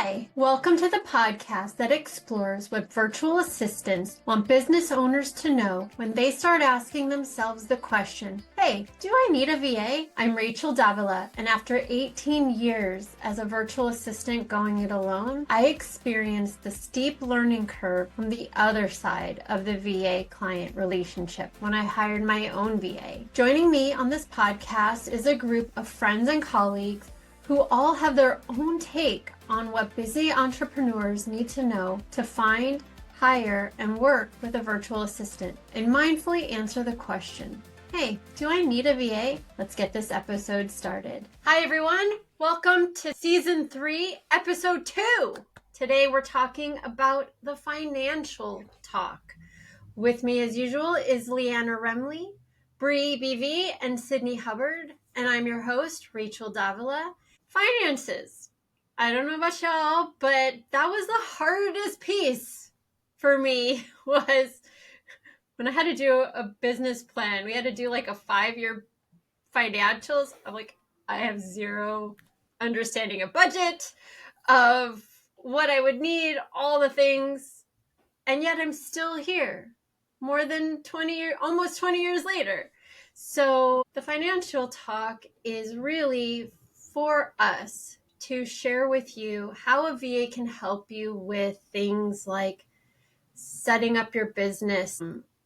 Hi, welcome to the podcast that explores what virtual assistants want business owners to know when they start asking themselves the question, hey, do I need a VA? I'm Rachel Davila, and after 18 years as a virtual assistant going it alone, I experienced the steep learning curve from the other side of the VA client relationship when I hired my own VA. Joining me on this podcast is a group of friends and colleagues who all have their own take on what busy entrepreneurs need to know to find, hire, and work with a virtual assistant, and mindfully answer the question, hey, do I need a VA? Let's get this episode started. Hi everyone, welcome to Season 3, Episode 2. Today we're talking about the financial talk. With me as usual is Leanna Remley, Bree BV, and Sydney Hubbard, and I'm your host, Rachel Davila. Finances. I don't know about y'all, but that was the hardest piece for me was when I had to do a business plan. We had to do like a 5-year financials. I'm like, I have zero understanding of budget, of what I would need, all the things. And yet I'm still here more than 20 years, almost 20 years later. So the financial talk is really for us to share with you how a VA can help you with things like setting up your business,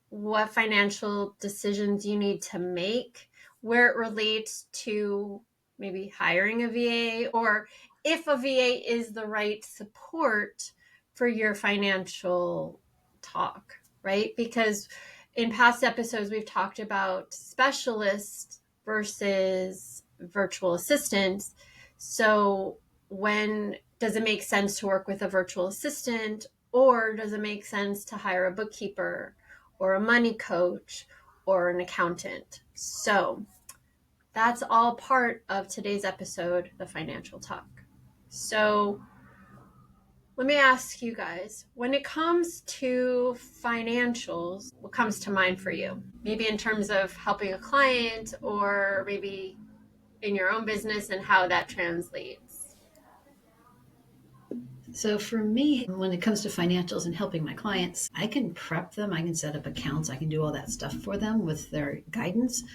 what financial decisions you need to make, where it relates to maybe hiring a VA, or if a VA is the right support for your financial talk, right? Because in past episodes, we've talked about specialists versus virtual assistants. So when does it make sense to work with a virtual assistant, or does it make sense to hire a bookkeeper or a money coach or an accountant? So that's all part of today's episode, the financial talk. So let me ask you guys, when it comes to financials, what comes to mind for you? Maybe in terms of helping a client, or maybe in your own business and how that translates. So for me, when it comes to financials and helping my clients, I can prep them, I can set up accounts, I can do all that stuff for them with their guidance.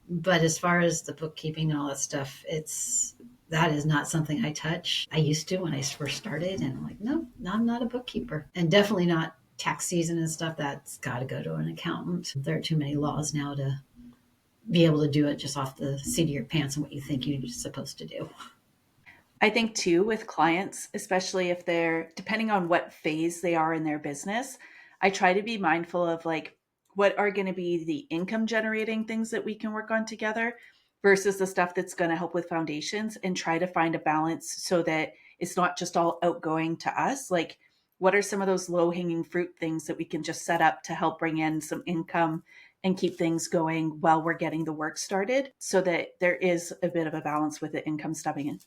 But as far as the bookkeeping and all that stuff, that is not something I touch. I used to when I first started, and I'm like, no, I'm not a bookkeeper. And definitely not tax season and stuff. That's got to go to an accountant. There are too many laws now to be able to do it just off the seat of your pants and what you think you're supposed to do. I think too, with clients, especially if they're, depending on what phase they are in their business, I try to be mindful of like, what are going to be the income generating things that we can work on together versus the stuff that's going to help with foundations, and try to find a balance so that it's not just all outgoing to us. Like, what are some of those low hanging fruit things that we can just set up to help bring in some income and keep things going while we're getting the work started, so that there is a bit of a balance with the income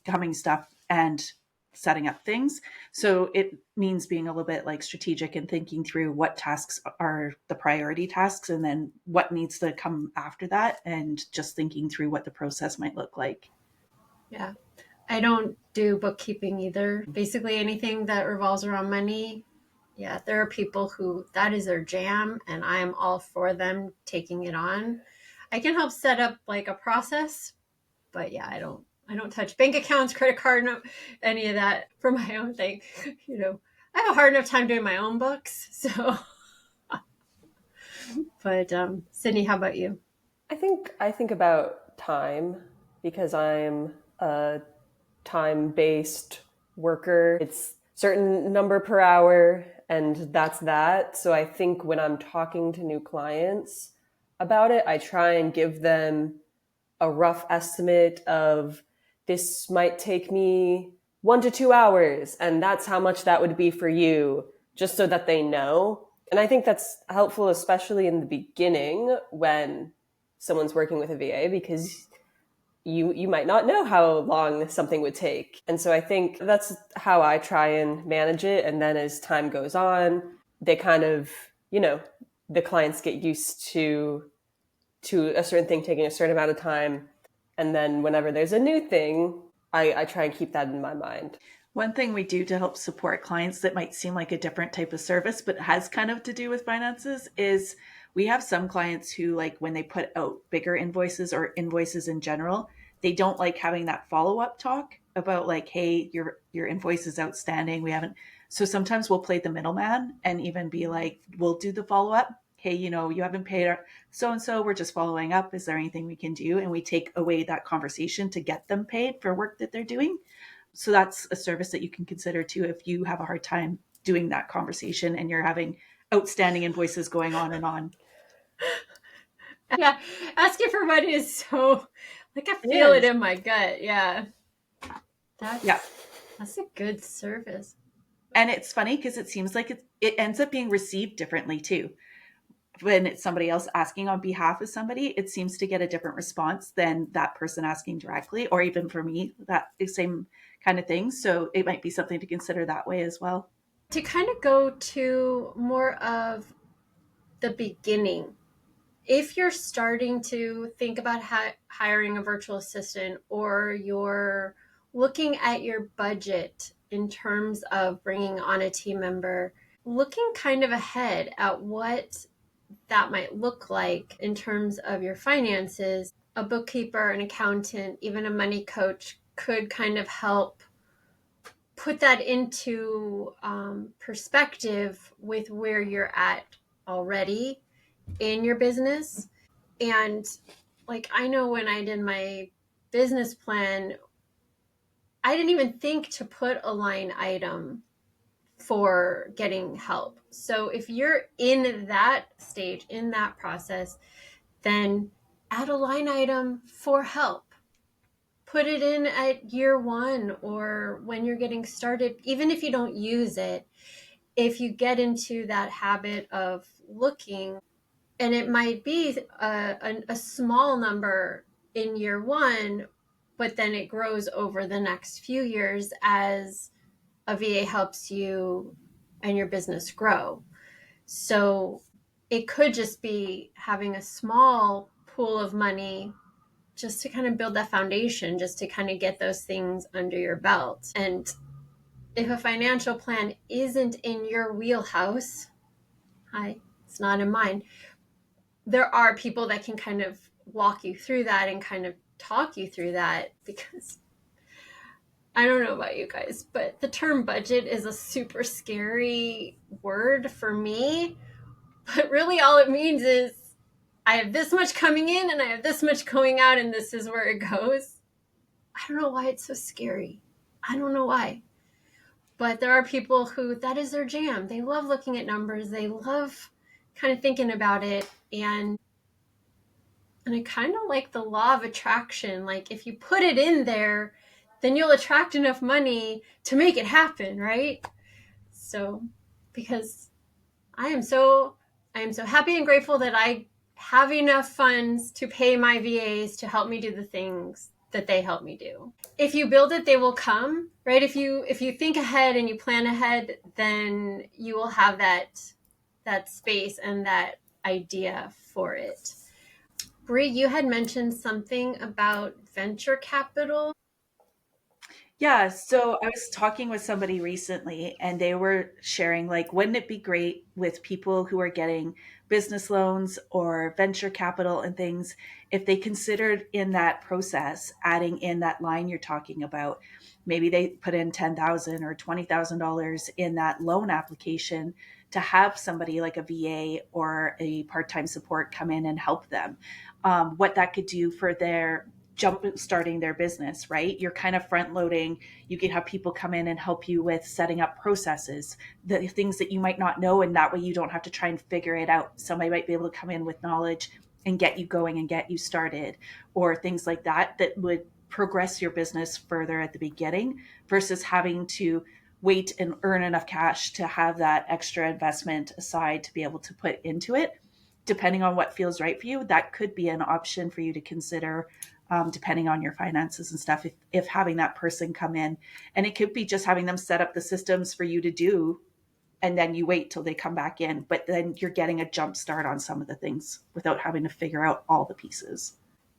coming stuff and setting up things. So it means being a little bit like strategic and thinking through what tasks are the priority tasks and then what needs to come after that, and just thinking through what the process might look like. Yeah. I don't do bookkeeping either. Basically anything that revolves around money. Yeah, there are people who that is their jam, and I am all for them taking it on. I can help set up like a process, but yeah, I don't touch bank accounts, credit card, no, any of that for my own thing. I have a hard enough time doing my own books. So, but Sydney, how about you? I think about time, because I'm a time-based worker. It's certain number per hour, and that's that. So I think when I'm talking to new clients about it, I try and give them a rough estimate of, this might take me 1 to 2 hours, and that's how much that would be for you, just so that they know. And I think that's helpful, especially in the beginning when someone's working with a VA, because you might not know how long something would take. And so I think that's how I try and manage it. And then as time goes on, they kind of, the clients get used to a certain thing taking a certain amount of time. And then whenever there's a new thing, I try and keep that in my mind. One thing we do to help support clients that might seem like a different type of service, but has kind of to do with finances is we have some clients who, like, when they put out bigger invoices or invoices in general, they don't like having that follow-up talk about like, hey, your invoice is outstanding. We haven't. So sometimes we'll play the middleman and even be like, we'll do the follow-up. Hey, you haven't paid our so and so. We're just following up. Is there anything we can do? And we take away that conversation to get them paid for work that they're doing. So that's a service that you can consider too if you have a hard time doing that conversation and you're having outstanding invoices going on and on. Yeah, asking for money is so, like, I feel it in my gut. Yeah. That's a good service. And it's funny because it seems like it ends up being received differently too. When it's somebody else asking on behalf of somebody, it seems to get a different response than that person asking directly, or even for me, that same kind of thing. So it might be something to consider that way as well. To kind of go to more of the beginning, if you're starting to think about hiring a virtual assistant, or you're looking at your budget in terms of bringing on a team member, looking kind of ahead at what that might look like in terms of your finances, a bookkeeper, an accountant, even a money coach could kind of help put that into perspective with where you're at already in your business. And like, I know when I did my business plan, I didn't even think to put a line item for getting help. So if you're in that stage, in that process, then add a line item for help. Put it in at year one or when you're getting started, even if you don't use it. If you get into that habit of looking, and it might be a small number in year one, but then it grows over the next few years as a VA helps you and your business grow. So it could just be having a small pool of money just to kind of build that foundation, just to kind of get those things under your belt. And if a financial plan isn't in your wheelhouse, it's not in mine, there are people that can kind of walk you through that and kind of talk you through that, because I don't know about you guys, but the term budget is a super scary word for me. But really all it means is I have this much coming in and I have this much going out, and this is where it goes. I don't know why it's so scary. I don't know why. But there are people who that is their jam. They love looking at numbers. They love kind of thinking about it. And I kind of like the law of attraction. Like, if you put it in there, then you'll attract enough money to make it happen, right? So, because I am so happy and grateful that I have enough funds to pay my VAs to help me do the things that they help me do. If you build it, they will come, right? If you think ahead and you plan ahead, then you will have that space and that idea for it. Bree, you had mentioned something about venture capital. Yeah, so I was talking with somebody recently and they were sharing, like, wouldn't it be great with people who are getting business loans or venture capital and things if they considered in that process adding in that line you're talking about? Maybe they put in $10,000 or $20,000 in that loan application to have somebody like a VA or a part-time support come in and help them. What that could do for their jump starting their business, right? You're kind of front loading. You could have people come in and help you with setting up processes, the things that you might not know. And that way you don't have to try and figure it out. Somebody might be able to come in with knowledge and get you going and get you started, or things like that, that would progress your business further at the beginning versus having to wait and earn enough cash to have that extra investment aside to be able to put into it. Depending on what feels right for you, that could be an option for you to consider, depending on your finances and stuff, if having that person come in. And it could be just having them set up the systems for you to do, and then you wait till they come back in. But then you're getting a jump start on some of the things without having to figure out all the pieces.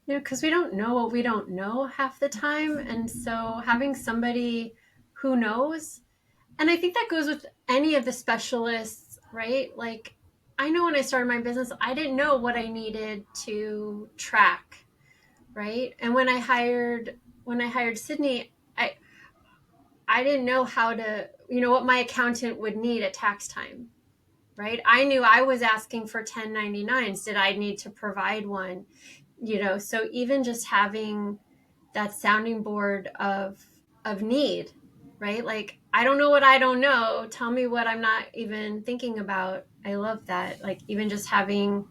Because we don't know what we don't know half the time. And so having somebody who knows? And I think that goes with any of the specialists, right? Like, I know when I started my business, I didn't know what I needed to track, right? And when I hired Sydney, I didn't know how to, what my accountant would need at tax time, right? I knew I was asking for 1099s. Did I need to provide one? So even just having that sounding board of need, right? Like, I don't know what I don't know. Tell me what I'm not even thinking about. I love that. Like, even just having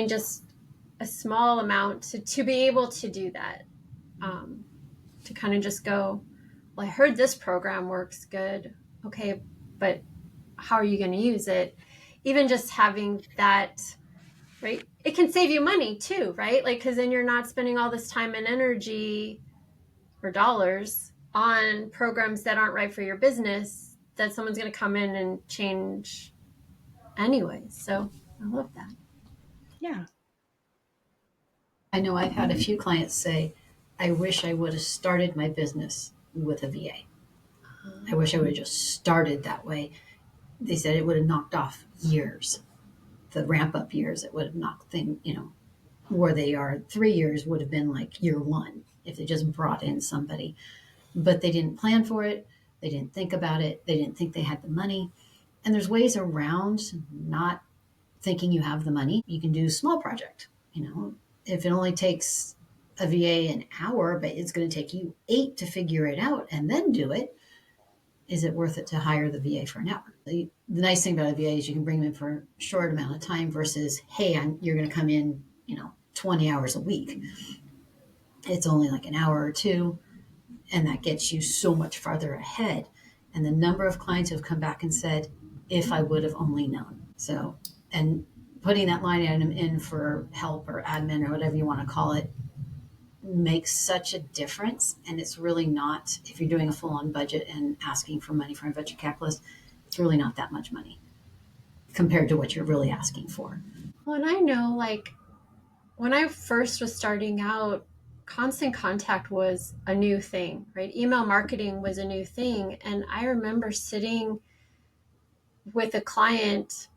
just a small amount to be able to do that, to kind of just go, well, I heard this program works good. Okay, but how are you going to use it? Even just having that, right? It can save you money too, right? Like, because then you're not spending all this time and energy or dollars on programs that aren't right for your business that someone's going to come in and change anyway. So I love that. Yeah. I know I've had a few clients say, I wish I would have started my business with a VA. I wish I would have just started that way. They said it would have knocked off years, the ramp up years. It would have knocked things, where they are 3 years would have been like year one if they just brought in somebody. But they didn't plan for it. They didn't think about it. They didn't think they had the money. And there's ways around not thinking you have the money. You can do a small project. If it only takes a VA an hour, but it's going to take you 8 to figure it out and then do it, is it worth it to hire the VA for an hour? The nice thing about a VA is you can bring them in for a short amount of time versus, hey, you're going to come in, 20 hours a week. It's only like an hour or two, and that gets you so much farther ahead. And the number of clients who have come back and said, if I would have only known. So, and putting that line item in for help or admin or whatever you want to call it makes such a difference. And it's really not, if you're doing a full-on budget and asking for money from a venture capitalist, it's really not that much money compared to what you're really asking for. Well, and I know, like, when I first was starting out, constant contact was a new thing, right? Email marketing was a new thing. And I remember sitting with a client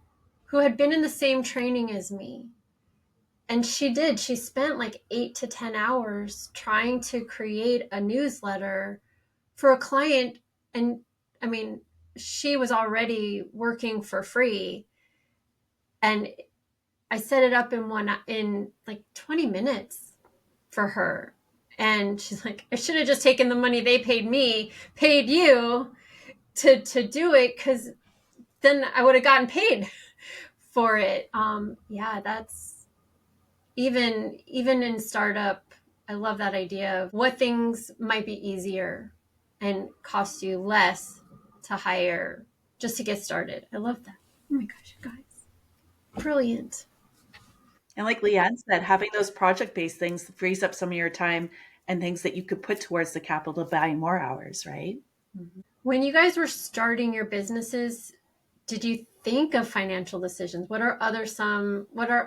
who had been in the same training as me. And she spent like 8 to 10 hours trying to create a newsletter for a client. And I mean, she was already working for free. And I set it up in like 20 minutes for her. And she's like, I should have just taken the money they paid you to do it, because then I would have gotten paid for it. Yeah, that's even in startup. I love that idea of what things might be easier and cost you less to hire just to get started. I love that. Oh my gosh, you guys. Brilliant. And like Leanne said, having those project-based things frees up some of your time and things that you could put towards the capital to buy more hours, right? When you guys were starting your businesses, did you think of financial decisions? What are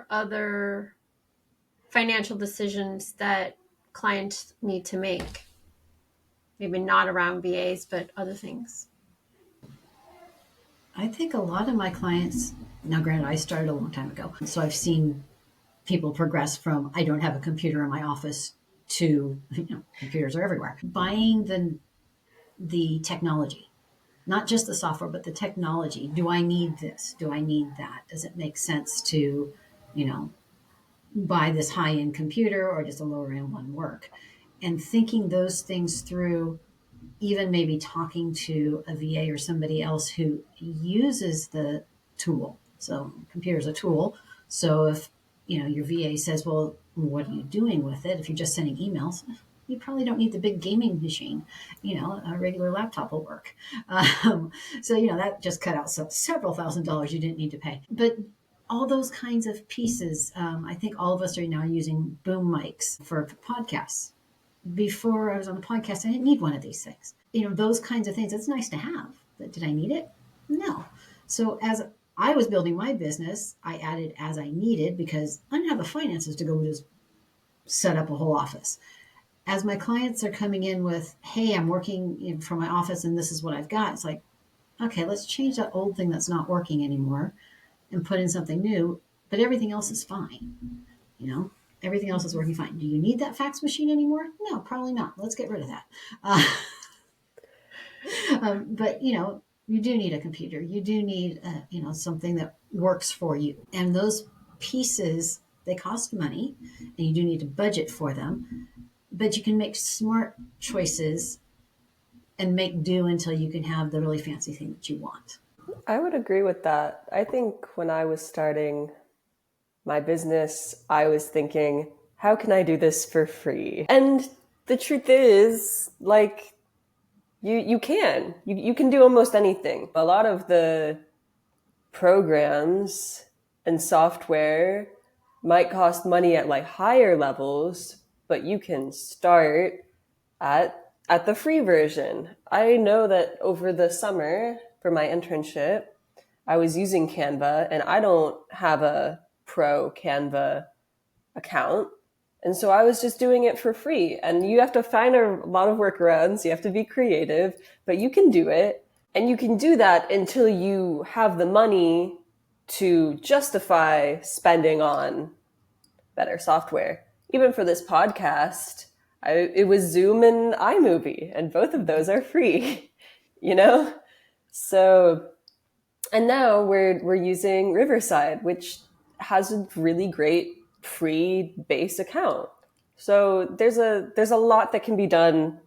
other financial decisions that clients need to make? Maybe not around VAs, but other things. I think a lot of my clients, now granted, I started a long time ago, so I've seen people progress from, I don't have a computer in my office, to, computers are everywhere. Buying the technology, not just the software, but the technology. Do I need this? Do I need that? Does it make sense to, buy this high-end computer, or does a lower-end one work? And thinking those things through, even maybe talking to a VA or somebody else who uses the tool. So computer's a tool. So if, your VA says, well, what are you doing with it? If you're just sending emails, you probably don't need the big gaming machine. A regular laptop will work. So, that just cut out several $1,000s you didn't need to pay. But all those kinds of pieces, I think all of us are now using boom mics for podcasts. Before I was on the podcast, I didn't need one of these things. Those kinds of things, it's nice to have. But did I need it? No. So as I was building my business, I added as I needed, because I didn't have the finances to go just set up a whole office. as my clients are coming in with, hey, I'm working from my office and this is what I've got, it's like, okay, let's change that old thing that's not working anymore and put in something new, but everything else is fine. Everything else is working fine. Do you need that fax machine anymore? No, probably not. Let's get rid of that. But you do need a computer. You do need something that works for you. And those pieces, they cost money, and you do need to budget for them. But you can make smart choices and make do until you can have the really fancy thing that you want. I would agree with that. I think when I was starting my business, I was thinking, how can I do this for free? And the truth is, like, you can. You can do almost anything. A lot of the programs and software might cost money at like higher levels, but you can start at the free version. I know that over the summer for my internship, I was using Canva, and I don't have a pro Canva account. And so I was just doing it for free. And you have to find a lot of workarounds. You have to be creative, but you can do it. And you can do that until you have the money to justify spending on better software. Even for this podcast, it was Zoom and iMovie, and both of those are free, So, and now we're using Riverside, which has a really great free base account. So there's a lot that can be done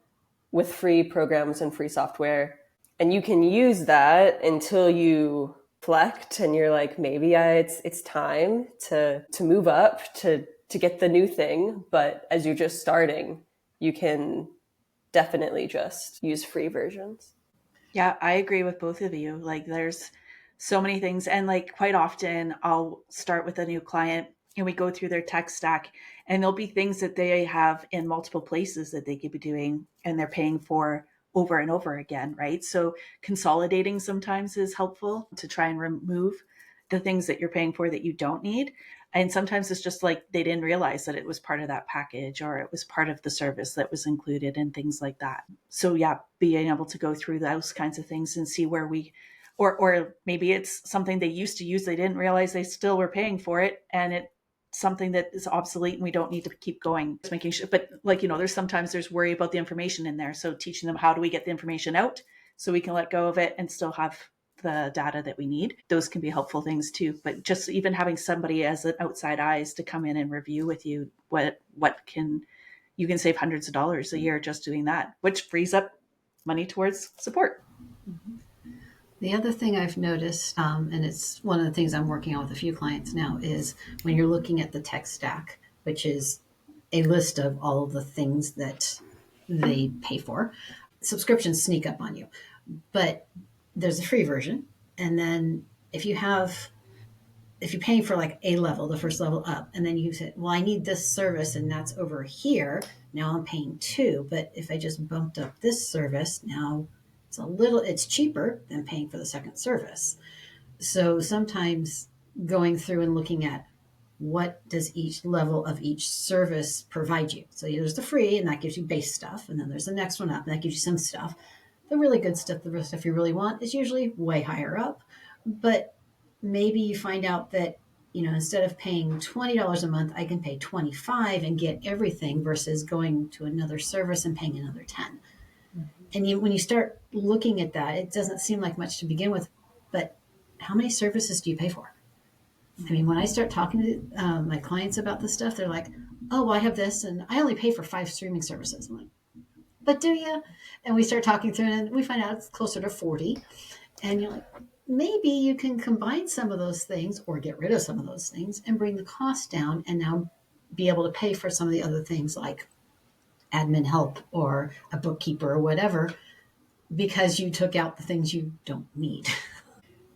with free programs and free software, and you can use that until you reflect and you're like, maybe it's time to move up to get the new thing. But as you're just starting, you can definitely just use free versions. Yeah, I agree with both of you. Like, there's so many things. And like, quite often I'll start with a new client and we go through their tech stack, and there'll be things that they have in multiple places that they could be doing and they're paying for over and over again, right? So consolidating sometimes is helpful to try and remove the things that you're paying for that you don't need. And sometimes it's just like they didn't realize that it was part of that package, or it was part of the service that was included, and things like that. So yeah, being able to go through those kinds of things and see where we, or maybe it's something they used to use, they didn't realize they still were paying for it, and it's something that is obsolete and we don't need to keep going. Just making sure, but like, there's worry about the information in there. So teaching them, how do we get the information out so we can let go of it and still have the data that we need. Those can be helpful things too. But just even having somebody as an outside eyes to come in and review with you you can save hundreds of dollars a year just doing that, which frees up money towards support. The other thing I've noticed, and it's one of the things I'm working on with a few clients now, is when you're looking at the tech stack, which is a list of all of the things that they pay for, subscriptions sneak up on you. But there's a free version. And then if you're paying for like a level, the first level up, and then you say, well, I need this service and that's over here. Now I'm paying 2. But if I just bumped up this service, now it's cheaper than paying for the second service. So sometimes going through and looking at what does each level of each service provide you. So there's the free, and that gives you base stuff. And then there's the next one up, and that gives you some stuff. The really good stuff, the real stuff you really want, is usually way higher up. But maybe you find out that, instead of paying $20 a month, I can pay $25 and get everything, versus going to another service and paying another $10. And when you start looking at that, it doesn't seem like much to begin with, but how many services do you pay for? I mean, when I start talking to my clients about this stuff, they're like, oh, well, I have this, and I only pay for 5 streaming services. I'm like, but do you? And we start talking through it, and we find out it's closer to 40. And you're like, maybe you can combine some of those things or get rid of some of those things and bring the cost down, and now be able to pay for some of the other things like admin help or a bookkeeper or whatever, because you took out the things you don't need.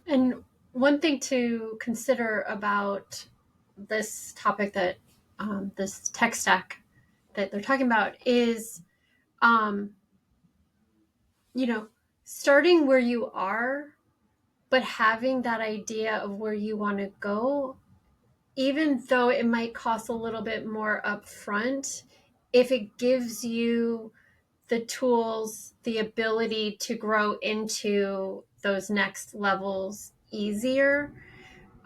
And one thing to consider about this topic, that this tech stack that they're talking about, is, starting where you are, but having that idea of where you want to go, even though it might cost a little bit more upfront, if it gives you the tools, the ability to grow into those next levels easier,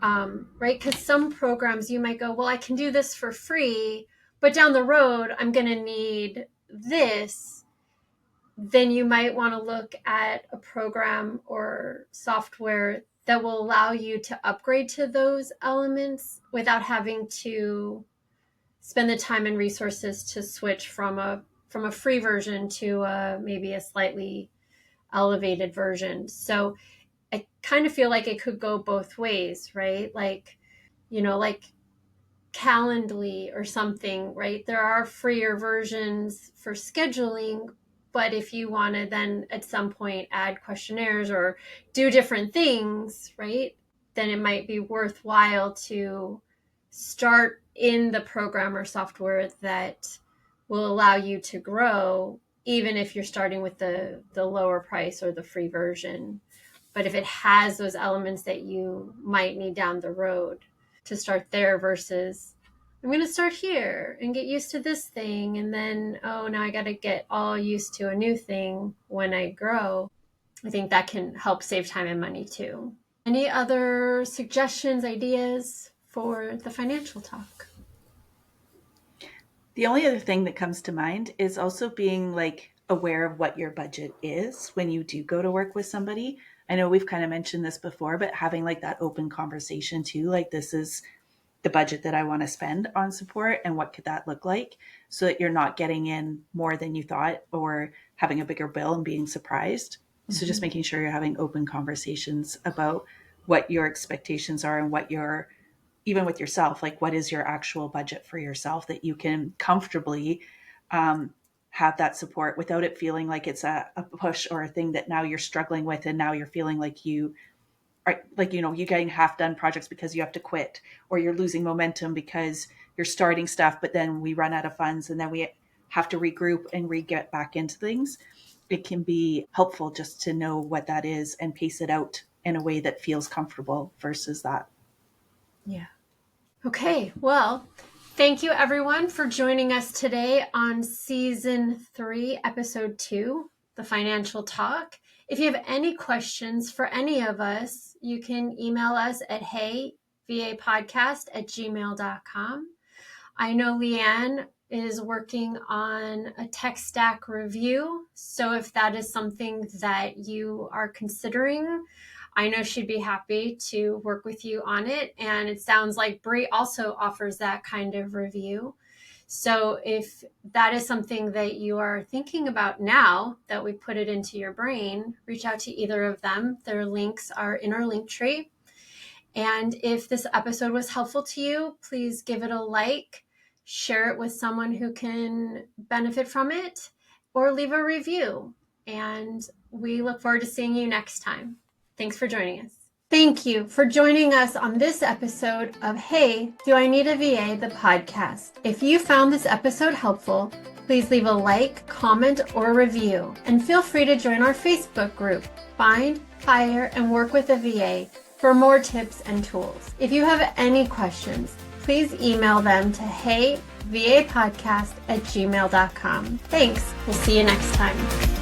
right? Because some programs you might go, well, I can do this for free, but down the road, I'm going to need this. Then you might want to look at a program or software that will allow you to upgrade to those elements without having to spend the time and resources to switch from a free version to maybe a slightly elevated version. So I kind of feel like it could go both ways, right? Like, like Calendly or something, right? There are freer versions for scheduling, but if you want to then at some point add questionnaires or do different things, right, then it might be worthwhile to start in the program or software that will allow you to grow, even if you're starting with the lower price or the free version. But if it has those elements that you might need down the road, to start there versus I'm going to start here and get used to this thing. And then, now I got to get all used to a new thing when I grow. I think that can help save time and money too. Any other suggestions, ideas for the financial talk? The only other thing that comes to mind is also being like aware of what your budget is when you do go to work with somebody. I know we've kind of mentioned this before, but having like that open conversation too, like this is the budget that I want to spend on support and what could that look like, so that you're not getting in more than you thought or having a bigger bill and being surprised. Mm-hmm. So just making sure you're having open conversations about what your expectations are and what your, even with yourself, like what is your actual budget for yourself that you can comfortably have that support without it feeling like it's a push or a thing that now you're struggling with. And now you're feeling like you are like, you're getting half done projects because you have to quit, or you're losing momentum because you're starting stuff, but then we run out of funds and then we have to regroup and get back into things. It can be helpful just to know what that is and pace it out in a way that feels comfortable versus that. Yeah. Okay. Well, thank you everyone for joining us today on season 3, episode 2, the financial talk. If you have any questions for any of us, you can email us at heyvapodcast@gmail.com. I know Leanne is working on a tech stack review. So if that is something that you are considering, I know she'd be happy to work with you on it. And it sounds like Bree also offers that kind of review. So if that is something that you are thinking about now that we put it into your brain, reach out to either of them. Their links are in our link tree. And if this episode was helpful to you, please give it a like, share it with someone who can benefit from it, or leave a review. And we look forward to seeing you next time. Thanks for joining us. Thank you for joining us on this episode of Hey, Do I Need a VA, the podcast. If you found this episode helpful, please leave a like, comment, or review. And feel free to join our Facebook group, Find, Hire, and Work with a VA, for more tips and tools. If you have any questions, please email them to heyvapodcast@gmail.com. Thanks. We'll see you next time.